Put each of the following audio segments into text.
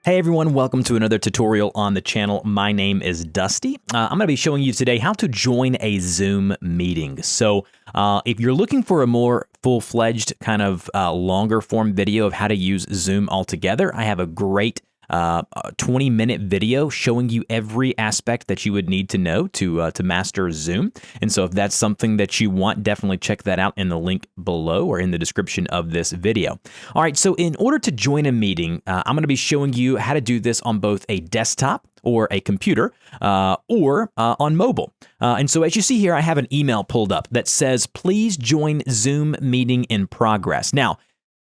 Hey everyone, welcome to another tutorial on the channel. My name is Dusty. I'm going to be showing you today how to join a Zoom meeting. So if you're looking for a more full-fledged kind of longer form video of how to use Zoom altogether, I have a great 20-minute video showing you every aspect that you would need to know to master Zoom. And so if that's something that you want, definitely check that out in the link below or in the description of this video. All right, so in order to join a meeting, I'm going to be showing you how to do this on both a desktop or a computer or on mobile. And so as you see here, I have an email pulled up that says, please join Zoom meeting in progress. Now,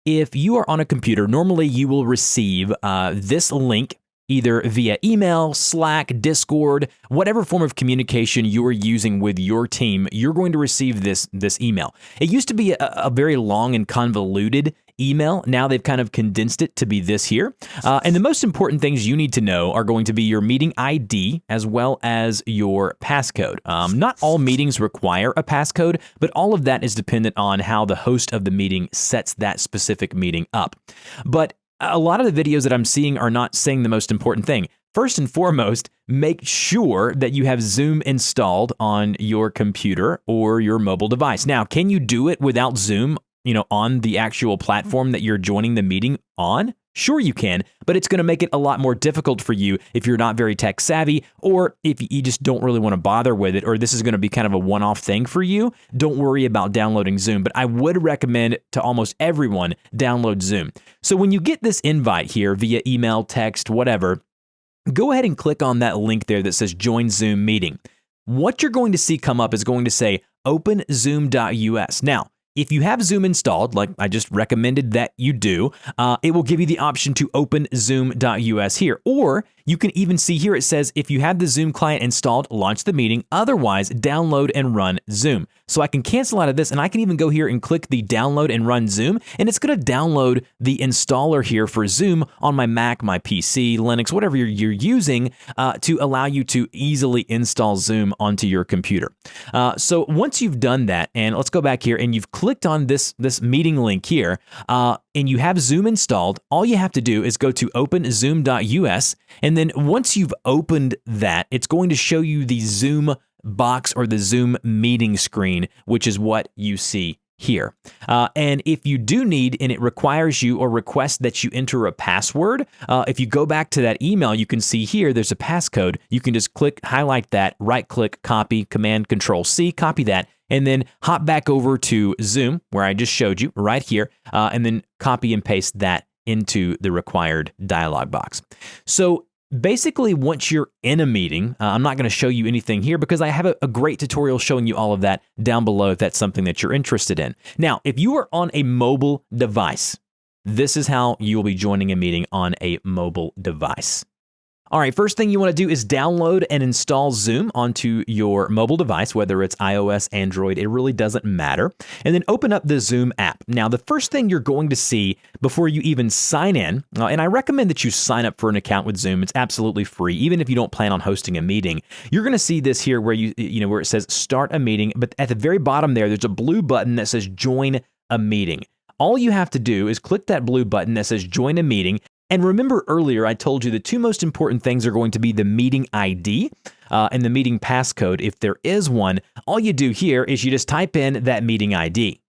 if you are on a computer, normally you will receive this link either via email, Slack, Discord, whatever form of communication you are using with your team, you're going to receive this email. It used to be a very long and convoluted email. Now they've kind of condensed it to be this here. And the most important things you need to know are going to be your meeting ID as well as your passcode. Not all meetings require a passcode, but all of that is dependent on how the host of the meeting sets that specific meeting up. But a lot of the videos that I'm seeing are not saying the most important thing. First and foremost, make sure that you have Zoom installed on your computer or your mobile device. Now, can you do it without Zoom, on the actual platform that you're joining the meeting on? Sure you can, but it's going to make it a lot more difficult for you if you're not very tech savvy, or if you just don't really want to bother with it, or this is going to be kind of a one-off thing for you. Don't worry about downloading Zoom, but I would recommend to almost everyone download Zoom. So when you get this invite here via email, text, whatever, go ahead and click on that link there that says Join Zoom Meeting. What you're going to see come up is going to say openzoom.us. Now, if you have Zoom installed, like I just recommended that you do, it will give you the option to open zoom.us here. Or you can even see here it says, if you have the Zoom client installed, launch the meeting. Otherwise, download and run Zoom. So I can cancel out of this, and I can even go here and click the download and run Zoom, and it's going to download the installer here for Zoom on my Mac, my PC, Linux, whatever you're using to allow you to easily install Zoom onto your computer. So once you've done that, and let's go back here, and you've clicked on this meeting link here, and you have Zoom installed, all you have to do is go to openzoom.us, and then once you've opened that, it's going to show you the Zoom box or the Zoom meeting screen, which is what you see here. And if you do need, and it requires you or requests that you enter a password, if you go back to that email, you can see here, there's a passcode. You can just highlight that, right click, copy, Command Control C, copy that, and then hop back over to Zoom, where I just showed you right here, and then copy and paste that into the required dialog box. So basically, once you're in a meeting, I'm not going to show you anything here because I have a great tutorial showing you all of that down below if that's something that you're interested in. Now, if you are on a mobile device, this is how you will be joining a meeting on a mobile device. All right, first thing you want to do is download and install Zoom onto your mobile device, whether it's iOS, Android, it really doesn't matter. And then open up the Zoom app. Now, the first thing you're going to see before you even sign in, and I recommend that you sign up for an account with Zoom. It's absolutely free, even if you don't plan on hosting a meeting. You're going to see this here where where it says start a meeting, but at the very bottom there's a blue button that says join a meeting. All you have to do is click that blue button that says join a meeting. And remember earlier, I told you the two most important things are going to be the meeting ID and the meeting passcode. If there is one, all you do here is you just type in that meeting ID.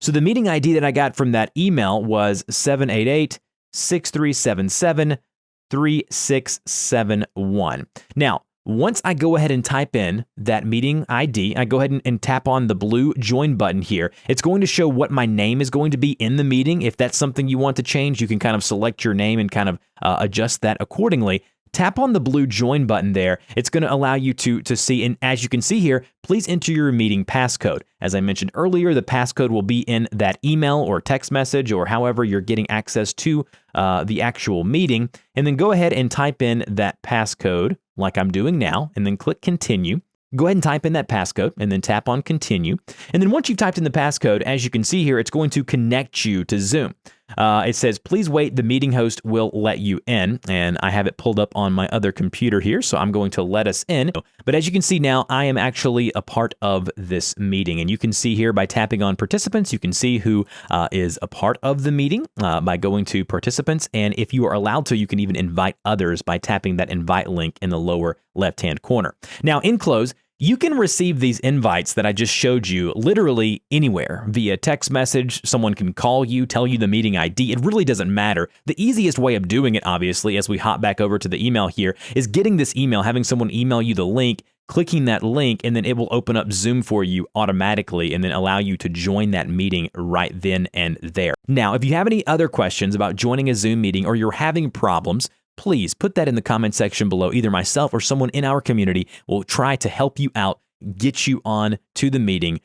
So the meeting ID that I got from that email was 788-6377-3671. Now, once I go ahead and type in that meeting ID, I go ahead and tap on the blue join button here. It's going to show what my name is going to be in the meeting. If that's something you want to change, you can kind of select your name and kind of adjust that accordingly. Tap on the blue join button there. It's going to allow you to see, and as you can see here, please enter your meeting passcode. As I mentioned earlier, the passcode will be in that email or text message or however you're getting access to the actual meeting. And then go ahead and type in that passcode like I'm doing now, and then click continue. Go ahead and type in that passcode and then tap on continue. And then once you've typed in the passcode, as you can see here, it's going to connect you to Zoom. It says, please wait, the meeting host will let you in. And I have it pulled up on my other computer here, so I'm going to let us in. But as you can see now, I am actually a part of this meeting. And you can see here by tapping on participants, you can see who is a part of the meeting by going to participants. And if you are allowed to, you can even invite others by tapping that invite link in the lower left-hand corner. Now, in close, you can receive these invites that I just showed you literally anywhere via text message. Someone can call you, tell you the meeting ID. It really doesn't matter. The easiest way of doing it, obviously, as we hop back over to the email here, is getting this email, having someone email you the link, clicking that link, and then it will open up Zoom for you automatically and then allow you to join that meeting right then and there. Now, if you have any other questions about joining a Zoom meeting or you're having problems, please put that in the comment section below. Either myself or someone in our community will try to help you out, get you on to the meeting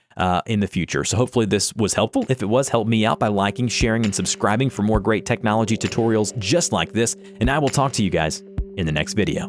in the future. So hopefully this was helpful. If it was, help me out by liking, sharing, and subscribing for more great technology tutorials just like this. And I will talk to you guys in the next video.